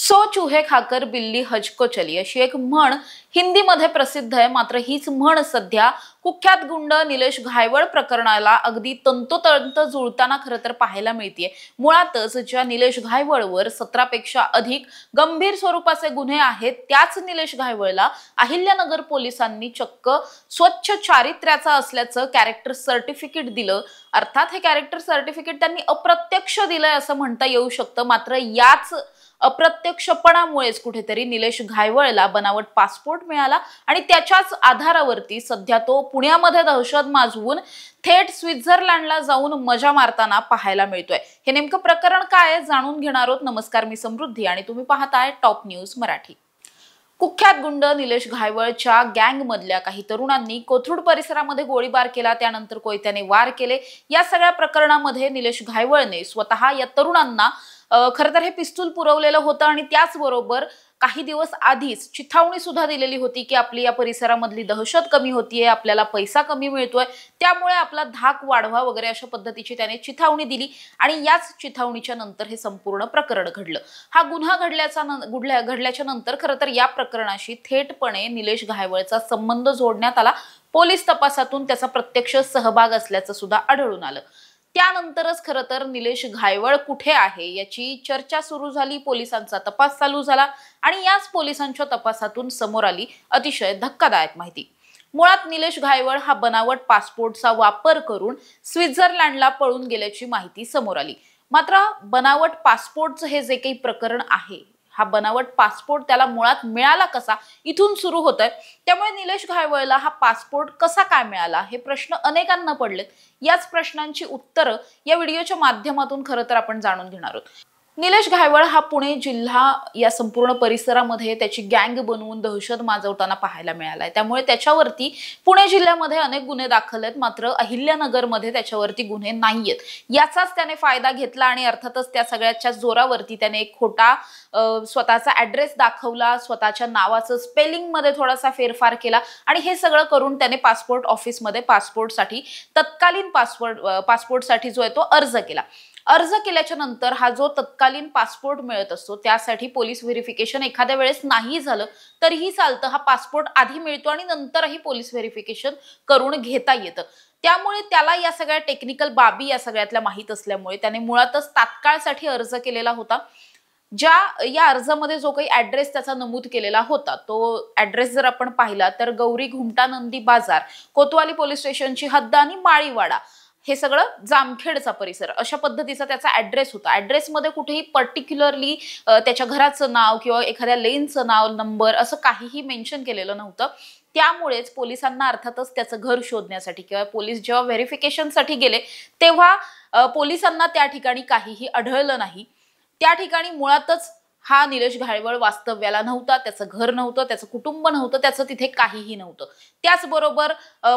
So चूहे खाकर बिल्ली हज को चली अशी एक म्हण हिंदीमध्ये प्रसिद्ध आहे। मात्र हीच म्हण सध्या कुख्यात गुंड निलेश घायवळ प्रकरणाला अगदी तंतोतंत जुळताना खरं तर पाहायला मिळतेय। मुळातच ज्या निलेश घायवळवर 17 पेक्षा अधिक गंभीर स्वरूपाचे गुन्हे आहेत, त्याच निलेश घायवळला अहिल्यानगर पोलिसांनी चक्क स्वच्छ चारित्र्याचा असल्याचं कॅरेक्टर सर्टिफिकेट दिलं। अर्थात हे कॅरेक्टर सर्टिफिकेट त्यांनी अप्रत्यक्ष दिलंय असं म्हणता येऊ शकतं। मात्र याच अप्रत्यक्षपणामुळेच कुठेतरी निलेश घायवळला बनावट पासपोर्ट मिळाला आणि त्याच्याच आधारावरती सध्या तो पुण्यामध्ये दहशत माजवून थेट स्वित्झर्लंडला जाऊन मजा मारताना पाहायला मिळतोय। हे नेमकं प्रकरण काय आहे जाणून घेणार आहोत। नमस्कार, मी समृद्धी आणि तुम्ही पाहताय टॉप न्यूज मराठी। कुख्यात गुंड निलेश घायवळच्या गँग मधल्या काही तरुणांनी कोथरूड परिसरामध्ये गोळीबार केला, त्यानंतर कोयत्याने वार केले। या सगळ्या प्रकरणामध्ये निलेश घायवळने स्वतः या तरुणांना खरं तर हे पिस्तूल पुरवलेलं होतं आणि त्याचबरोबर काही दिवस आधीच चिथावणी सुद्धा दिलेली होती की आपली या परिसरामधली दहशत कमी होतीये, आपल्याला पैसा कमी मिळतोय, त्यामुळे आपला धाक वाढवा वगैरे अशा पद्धतीची त्याने चिथावणी दिली आणि याच चिथावणीच्या नंतर हे संपूर्ण प्रकरण घडलं। हा गुन्हा घडल्याच्या नंतर खरं तर या प्रकरणाशी थेटपणे निलेश घायवळचा संबंध जोडण्यात आला। पोलीस तपासातून त्याचा प्रत्यक्ष सहभाग असल्याचं सुद्धा आढळून आलं। त्यानंतरच खरं तर निलेश घायवळ कुठे आहे याची चर्चा सुरू झाली, पोलिसांचा तपास चालू झाला आणि याच पोलिसांच्या तपासातून समोर आली अतिशय धक्कादायक माहिती। मुळात निलेश घायवळ हा बनावट पासपोर्टचा वापर करून स्वित्झर्लंडला पळून गेल्याची माहिती समोर आली। मात्र बनावट पासपोर्टचं हे जे काही प्रकरण आहे, हा बनावट पासपोर्ट त्याला मुळात मिळाला कसा इथून सुरू होतंय। त्यामुळे निलेश घायवळला हा पासपोर्ट कसा काय मिळाला हे प्रश्न अनेकांना पडलेत। याच प्रश्नांची उत्तरं या व्हिडिओच्या माध्यमातून खरं तर आपण जाणून घेणार आहोत। निलेश घायवळ हा पुणे जिल्हा या संपूर्ण परिसरामध्ये त्याची गँग बनवून दहशत माजवताना पाहायला मिळालाय। त्यामुळे त्याच्यावरती पुणे जिल्ह्यामध्ये अनेक गुन्हे दाखल आहेत, मात्र अहिल्यानगरमध्ये त्याच्यावरती गुन्हे नाहीयेत। याचाच त्याने फायदा घेतला आणि अर्थातच त्या सगळ्याच्या जोरावरती त्याने एक खोटा स्वतःचा ॲड्रेस दाखवला, स्वतःच्या नावाचं स्पेलिंग मध्ये थोडासा फेरफार केला आणि हे सगळं करून त्याने पासपोर्ट ऑफिसमध्ये पासपोर्टसाठी तत्कालीन पासपोर्टसाठी जो आहे तो अर्ज केला। अर्ज केल्याच्या नंतर हा जो तत्कालीन पासपोर्ट मिळत असतो त्यासाठी पोलीस व्हेरिफिकेशन एखाद्या वेळेस नाही झालं तरीही चालतं। हा पासपोर्ट आधी मिळतो आणि नंतरही पोलीस व्हेरिफिकेशन करून घेता येतं। त्यामुळे त्याला या सगळ्या टेक्निकल बाबी या सगळ्यातल्या माहित असल्यामुळे त्याने मुळातच तात्काळसाठी अर्ज केलेला होता। या अर्जामध्ये जो काही ॲड्रेस त्याचा नमूद केलेला होता तो ॲड्रेस जर आपण पाहिला तर गौरी घुमटा नंदी बाजार, कोतवाली पोलीस स्टेशनची हद्द आणि माळीवाडा हे सगळं जामखेडचा परिसर अशा पद्धतीचा त्याचा ॲड्रेस होता। ॲड्रेसमध्ये कुठेही पर्टिक्युलरली त्याच्या घराचं नाव किंवा एखाद्या लेनचं नाव, नंबर असं काहीही मेन्शन केलेलं नव्हतं। त्यामुळेच पोलिसांना अर्थातच त्याचं घर शोधण्यासाठी किंवा पोलीस जेव्हा व्हेरिफिकेशनसाठी गेले तेव्हा पोलिसांना त्या ठिकाणी काहीही आढळलं नाही। त्या ठिकाणी मुळातच हा निलेश घायवळ वास्तव्याला नव्हता, त्याचं घर नव्हतं, त्याचं कुटुंब नव्हतं, त्याचं तिथे काहीही नव्हतं। त्याचबरोबर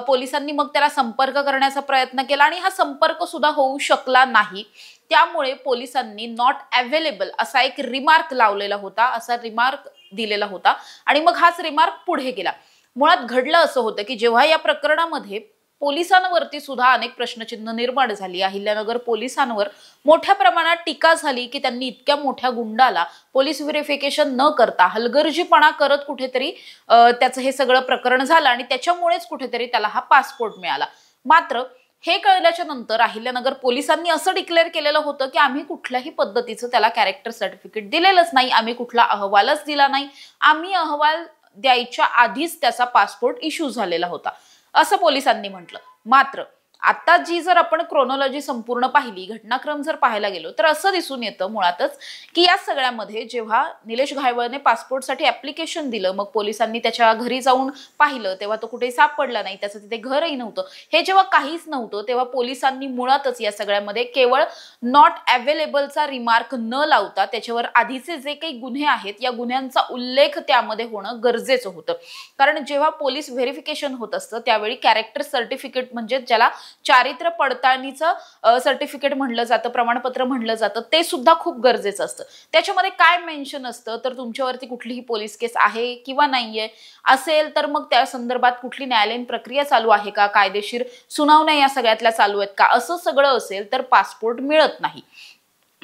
पोलिसांनी मग त्याला संपर्क करण्याचा प्रयत्न केला आणि हा संपर्क सुद्धा होऊ शकला नाही। त्यामुळे पोलिसांनी नॉट अवेलेबल असा एक रिमार्क लावलेला होता, असा रिमार्क दिलेला होता आणि मग हाच रिमार्क पुढे गेला। मुळात घडलं असं होतं की जेव्हा या प्रकरणामध्ये पोलिसांवरती सुद्धा अनेक प्रश्नचिन्ह निर्माण झाली, अहिल्यानगर पोलिसांवर मोठ्या प्रमाणात टीका झाली की त्यांनी इतक्या मोठ्या गुंडाला पोलीस व्हेरिफिकेशन न करता हलगर्जीपणा करत कुठेतरी त्याचं हे सगळं प्रकरण झालं आणि त्याच्यामुळेच कुठेतरी त्याला हा पासपोर्ट मिळाला। मात्र हे कळल्याच्या नंतर अहिल्यानगर पोलिसांनी असं डिक्लेअर केलेलं होतं की आम्ही कुठल्याही पद्धतीचं त्याला कॅरेक्टर सर्टिफिकेट दिलेलंच नाही, आम्ही कुठला अहवालच दिला नाही, आम्ही अहवाल द्यायच्या आधीच त्याचा पासपोर्ट इश्यू झालेला होता असं पोलिसांनी म्हटलं। मात्र आता जी जर आपण क्रोनॉलॉजी संपूर्ण पाहिली, घटनाक्रम जर पाहायला गेलो तर असं दिसून येतं मुळातच की या सगळ्यामध्ये जेव्हा निलेश घायवळने पासपोर्टसाठी ॲप्लिकेशन दिलं, मग पोलिसांनी त्याच्या घरी जाऊन पाहिलं तेव्हा तो कुठेही सापडला नाही, त्याचं तिथे घरही नव्हतं। हे जेव्हा काहीच नव्हतं तेव्हा पोलिसांनी मुळातच या सगळ्यामध्ये केवळ नॉट अवेलेबलचा रिमार्क न लावता त्याच्यावर आधीचे जे काही गुन्हे आहेत या गुन्ह्यांचा उल्लेख त्यामध्ये होणं गरजेचं होतं। कारण जेव्हा पोलीस व्हेरिफिकेशन होत असतं त्यावेळी कॅरेक्टर सर्टिफिकेट म्हणजे ज्याला चारित्र्य पडताळणीचं सर्टिफिकेट म्हणलं जातं, प्रमाणपत्र म्हणलं जातं, ते सुद्धा खूप गरजेचं असतं। त्याच्यामध्ये काय मेन्शन असतं तर तुमच्यावरती कुठलीही पोलीस केस आहे किंवा नाहीये, असेल तर मग त्या संदर्भात कुठली न्यायालयीन प्रक्रिया चालू आहे का, कायदेशीर सुनावण्या या सगळ्यातल्या चालू आहेत का, असं सगळं असेल तर पासपोर्ट मिळत नाही।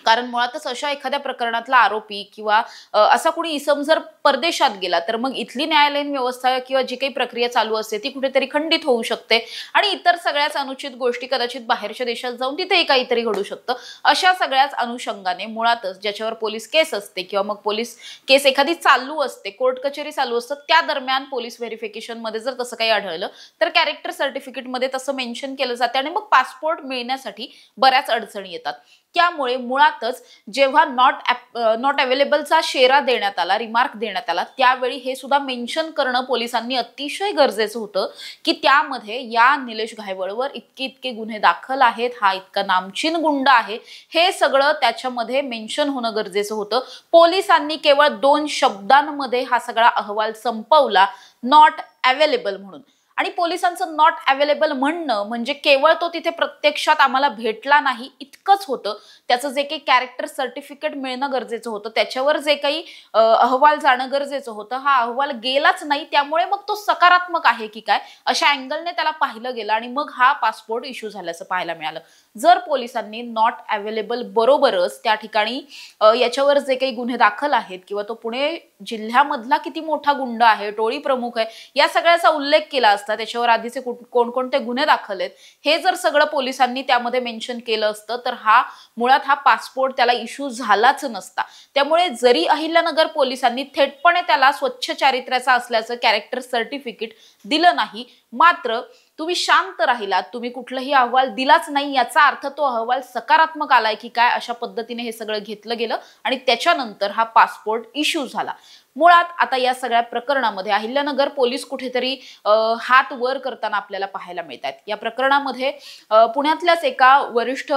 कारण मुळातच अशा एखाद्या प्रकरणातला आरोपी किंवा असा कोणी इसम जर परदेशात गेला तर मग इथली न्यायालयीन व्यवस्था किंवा जी काही प्रक्रिया चालू असते ती कुठेतरी खंडित होऊ शकते आणि इतर सगळ्याच अनुचित गोष्टी कदाचित बाहेरच्या देशात जाऊन तिथेही काहीतरी घडू शकतं। अशा सगळ्याच अनुषंगाने मुळातच ज्याच्यावर पोलीस केस असते किंवा मग पोलीस केस एखादी चालू असते, कोर्ट कचेरी चालू असतं, त्या दरम्यान पोलीस व्हेरिफिकेशन मध्ये जर तसं काही आढळलं तर कॅरेक्टर सर्टिफिकेट मध्ये तसं मेन्शन केलं जाते आणि मग पासपोर्ट मिळण्यासाठी बऱ्याच अडचणी येतात। त्यामुळे मुळातच जेव्हा नॉट अवेलेबलचा शेरा देण्यात आला, रिमार्क देण्यात आला, त्यावेळी हे सुद्धा मेन्शन करणं पोलिसांनी अतिशय गरजेचं होतं की त्यामध्ये या निलेश घायवळवर इतके गुन्हे दाखल आहेत, हा इतका नामचीन गुंड आहे, हे सगळं त्याच्यामध्ये मेन्शन होणं गरजेचं होतं। पोलिसांनी केवळ 2 शब्दांमध्ये हा सगळा अहवाल संपवला, नॉट अवेलेबल म्हणून। आणि पोलिसांचं नॉट अवेलेबल म्हणणं म्हणजे केवळ तो तिथे प्रत्यक्षात आम्हाला भेटला नाही इतकंच होतं। त्याचं जे काही कॅरेक्टर सर्टिफिकेट मिळणं गरजेचं होतं, त्याच्यावर जे काही अहवाल जाणं गरजेचं होतं, हा अहवाल गेलाच नाही, त्यामुळे मग तो सकारात्मक आहे की काय अशा अँगलने त्याला पाहिलं गेलं आणि मग हा पासपोर्ट इश्यू झाल्याचं पाहायला मिळालं। जर पोलिसांनी नॉट अवेलेबल बरोबरच त्या ठिकाणी याच्यावर जे काही गुन्हे दाखल आहेत किंवा तो पुणे जिल्ह्यामधला किती मोठा गुंड आहे, टोळी प्रमुख आहे, या सगळ्याचा उल्लेख केला असता, त्याच्यावर आधीचे कोणकोणते गुन्हे दाखल आहेत हे जर सगळं पोलिसांनी त्यामध्ये मेन्शन केलं असतं तर मुळात हा पासपोर्ट त्याला इश्यू झालाच नसता। त्यामुळे जरी अहिल्यानगर पोलिसांनी थेटपणे त्याला स्वच्छ चारित्र्याचा असल्याचं कॅरेक्टर सर्टिफिकेट दिलं नाही, मात्र तुम्ही शांत राहिलात, तुम्ही कुठलाही अहवाल दिलाच नाही, याचा अर्थ तो अहवाल सकारात्मक आलाय की काय अशा पद्धतीने हे सगळं घेतलं गेलं आणि त्याच्यानंतर हा पासपोर्ट इश्यू झाला। मुळात आता या सगळ्या प्रकरणामध्ये अहिल्यानगर पोलीस कुठेतरी हात वर करताना आपल्याला पाहायला मिळतात। या प्रकरणामध्ये पुण्यातल्याच एका वरिष्ठ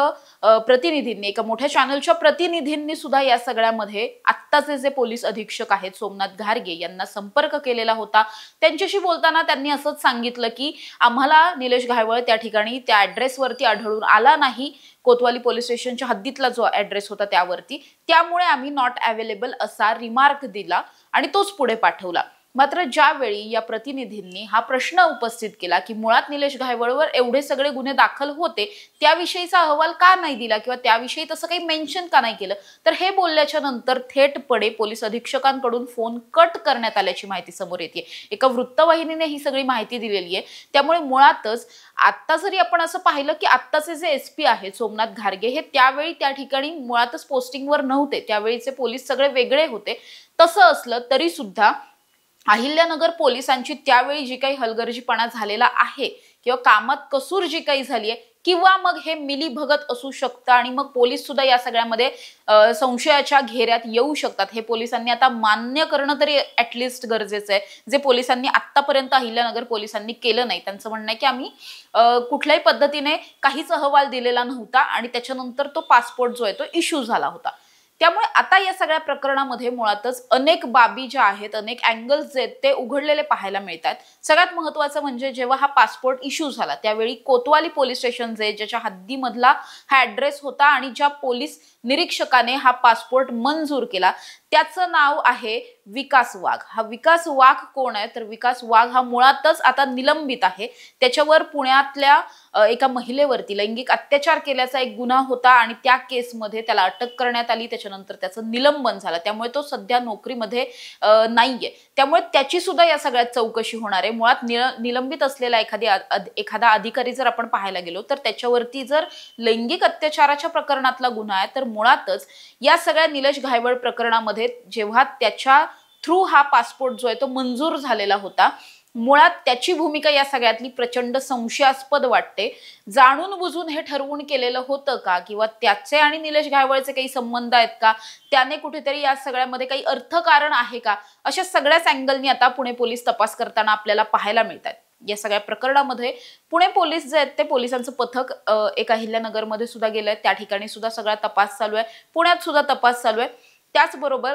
प्रतिनिधींनी, एका मोठ्या चॅनलच्या प्रतिनिधींनी सुद्धा या सगळ्यामध्ये आत्ताचे जे पोलीस अधीक्षक आहेत सोमनाथ घारगे यांना संपर्क केलेला होता। त्यांच्याशी बोलताना त्यांनी असंच सांगितलं की आम्हाला निलेश घायवळ त्या ठिकाणी त्या ॲड्रेसवरती आढळून आला नाही, कोतवाली पोलीस स्टेशनच्या हद्दीतला जो ॲड्रेस होता त्यावरती, त्यामुळे आम्ही नॉट अवेलेबल असा रिमार्क दिला आणि तोच पुढे पाठवला। मात्र ज्यावेळी या प्रतिनिधींनी हा प्रश्न उपस्थित केला की मुळात निलेश घायवळवर एवढे सगळे गुन्हे दाखल होते, त्याविषयीचा अहवाल का नाही दिला किंवा त्याविषयी तसं काही मेन्शन का नाही केलं, तर हे बोलल्याच्या नंतर थेटपणे पोलीस अधीक्षकांकडून फोन कट करण्यात आल्याची माहिती समोर येते। एका वृत्तवाहिनीने ही सगळी माहिती दिलेली आहे। त्यामुळे मुळातच आता जरी आपण असं पाहिलं की आत्ताचे जे एसपी आहेत सोमनाथ घारगे हे त्यावेळी त्या ठिकाणी मुळातच पोस्टिंगवर नव्हते, त्यावेळीचे पोलीस सगळे वेगळे होते, तसं असलं तरी सुद्धा अहिल्यानगर पोलिसांची त्यावेळी जी काही हलगर्जीपणा झालेला आहे किंवा कामात कसूर जी काही झाली आहे किंवा मग हे मिलीभगत असू शकतं आणि मग पोलीस सुद्धा या सगळ्यामध्ये संशयाच्या घेऱ्यात येऊ शकतात, हे पोलिसांनी आता मान्य करणं तरी ऍटलिस्ट गरजेचं आहे, जे पोलिसांनी आतापर्यंत अहिल्यानगर पोलिसांनी केलं नाही। त्यांचं म्हणणं आहे की आम्ही कुठल्याही पद्धतीने काहीच अहवाल दिलेला नव्हता आणि त्याच्यानंतर तो पासपोर्ट जो आहे तो इश्यू झाला होता। त्यामुळे आता या सगळ्या प्रकरणामध्ये मुळातच अनेक बाबी ज्या आहेत, अनेक अँगल्स जे आहेत ते उघडलेले पाहायला मिळतात। सगळ्यात महत्त्वाचं म्हणजे जेव्हा हा पासपोर्ट इश्यू झाला त्यावेळी कोतवाली पोलीस स्टेशन जे ज्याच्या हद्दीमधला हा ॲड्रेस होता आणि ज्या पोलीस निरीक्षकाने हा पासपोर्ट मंजूर केला त्याचं नाव आहे विकास वाघ। हा विकास वाघ कोण आहे तर विकास वाघ हा मुळातच आता निलंबित आहे। त्याच्यावर पुण्यातल्या एका महिलेवरती लैंगिक अत्याचार केल्याचा एक गुन्हा होता आणि त्या केसमध्ये त्याला अटक करण्यात आली, त्याच्यानंतर त्याचं निलंबन झालं, त्यामुळे तो सध्या नोकरीमध्ये नाहीये। त्यामुळे त्याची सुद्धा या सगळ्यात चौकशी होणार आहे। मुळात निलंबित असलेला एखादा अधिकारी जर आपण पाहायला गेलो तर त्याच्यावरती जर लैंगिक अत्याचाराच्या प्रकरणातला गुन्हा आहे तर मुळातच या सगळ्या निलेश घायवळ प्रकरणामध्ये जेव्हा त्याच्या थ्रू हा पासपोर्ट जो आहे तो मंजूर झालेला होता, मुळात त्याची भूमिका या सगळ्यातली प्रचंड संशयास्पद वाटते। जाणून बुजून हे ठरवून केलेलं होतं का किंवा त्याचे आणि निलेश घायवळचे काही संबंध आहेत का, त्याने कुठेतरी या सगळ्यामध्ये काही अर्थकारण आहे का, अशा सगळ्याच अँगलनी आता पुणे पोलीस तपास करताना आपल्याला पाहायला मिळतात। या सगळ्या प्रकरणामध्ये पुणे पोलीस जे आहेत ते पोलिसांचं पथक एक अहिल्यानगरमध्ये सुद्धा गेलंय, त्या ठिकाणी सुद्धा सगळा तपास चालू आहे, पुण्यात सुद्धा तपास चालू आहे। त्याचबरोबर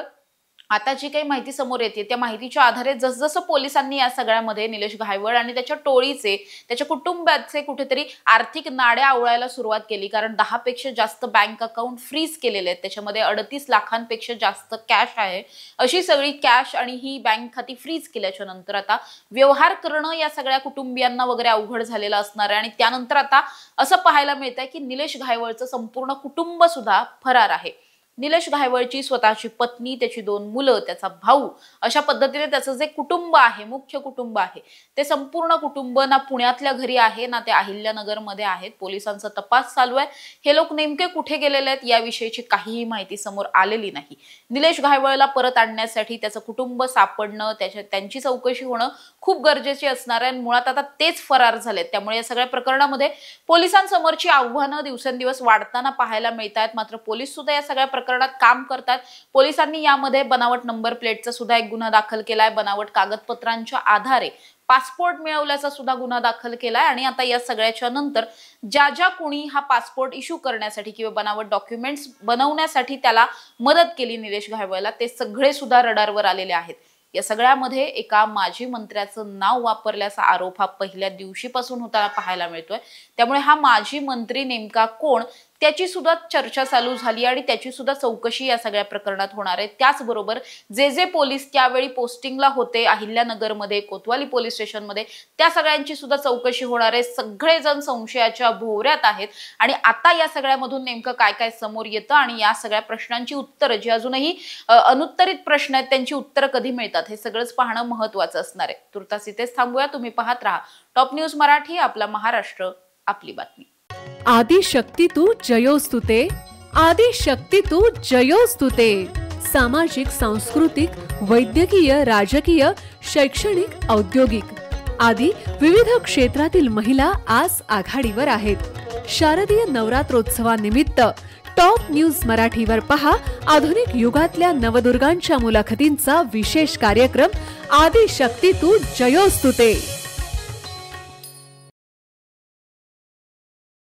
आता जी काही माहिती समोर येते त्या माहितीच्या आधारे जसजसं पोलिसांनी या सगळ्यामध्ये निलेश घायवळ आणि त्याच्या टोळीचे, त्याच्या कुटुंबाचे कुठेतरी आर्थिक नाड्या आवळायला सुरुवात केली, कारण 10 पेक्षा जास्त बँक अकाउंट फ्रीज केलेले आहेत, त्याच्यामध्ये 38 लाखांपेक्षा जास्त कॅश आहे। अशी सगळी कॅश आणि ही बँक खाती फ्रीज केल्याच्या नंतर आता व्यवहार करणं या सगळ्या कुटुंबियांना वगैरे अवघड झालेलं असणार आहे। आणि त्यानंतर आता असं पाहायला मिळतंय की निलेश घायवळचं संपूर्ण कुटुंब सुद्धा फरार आहे। निलेश घायवळची स्वतःची पत्नी, त्याची 2 मुलं, त्याचा भाऊ, अशा पद्धतीने त्याचं जे कुटुंब आहे, मुख्य कुटुंब आहे, ते संपूर्ण कुटुंब ना पुण्यातल्या घरी आहे ना ते अहिल्यानगरमध्ये आहेत। पोलिसांचा तपास चालू आहे। हे लोक नेमके कुठे गेलेले आहेत याविषयीची काहीही माहिती समोर आलेली नाही। निलेश घायवळला परत आणण्यासाठी त्याचं कुटुंब सापडणं, त्यांची चौकशी होणं खूप गरजेचे असणार आहे। मुळात आता तेच फरार झालेत, त्यामुळे या सगळ्या प्रकरणामध्ये पोलिसांसमोरची आव्हानं दिवसेंदिवस वाढताना पाहायला मिळतात। मात्र पोलीस सुद्धा या सगळ्या प्रकरणात काम करतात। पोलिसांनी यामध्ये बनावट नंबर प्लेटचा सुद्धा एक गुन्हा दाखल केलाय, बनावट कागदपत्रांच्या आधारे पासपोर्ट मिळवल्याचा सुद्धा गुन्हा दाखल केलाय। आणि आता या सगळ्याच्या नंतर ज्या कोणी हा पासपोर्ट इश्यू करण्यासाठी किंवा बनावट डॉक्युमेंट्स बनवण्यासाठी त्याला मदत केली निलेश घायवळला, ते सगळे सुद्धा रडारवर आलेले आहेत। या सगळ्यामध्ये एका माजी मंत्र्याचं नाव वापरल्याचा आरोप हा पहिल्या दिवशीपासून होताना पाहायला मिळतोय। त्यामुळे हा माजी मंत्री नेमका कोण त्याची सुद्धा चर्चा चालू झाली आणि त्याची सुद्धा चौकशी या सगळ्या प्रकरणात होणार आहे। त्याचबरोबर जे पोलीस त्यावेळी पोस्टिंगला होते अहिल्यानगरमध्ये, कोतवाली पोलीस स्टेशनमध्ये, त्या सगळ्यांची सुद्धा चौकशी होणार आहे। सगळेजण संशयाच्या भोवऱ्यात आहेत आणि आता या सगळ्यामधून नेमकं काय काय समोर येतं आणि या सगळ्या प्रश्नांची उत्तरं, जी अजूनही अनुत्तरित प्रश्न आहेत, त्यांची उत्तरं कधी मिळतात हे सगळंच पाहणं महत्त्वाचं असणार आहे। तुर्तास इथेच थांबूया। तुम्ही पाहत राहा टॉप न्यूज मराठी, आपला महाराष्ट्र, आपली बातमी। आदिशक्ती तू जयोस्तुते, आदिशक्ती तू जयोस्तुते। सामाजिक, सांस्कृतिक, वैद्यकीय, राजकीय, शैक्षणिक, औद्योगिक आदी विविध क्षेत्रातील महिला आज आघाडीवर आहेत। शारदीय नवरात्रोत्सवानिमित्त टॉप न्यूज मराठीवर पहा आधुनिक युगातल्या नवदुर्गांच्या मुलाखतींचा विशेष कार्यक्रम आदिशक्ती तू जयोस्तुते।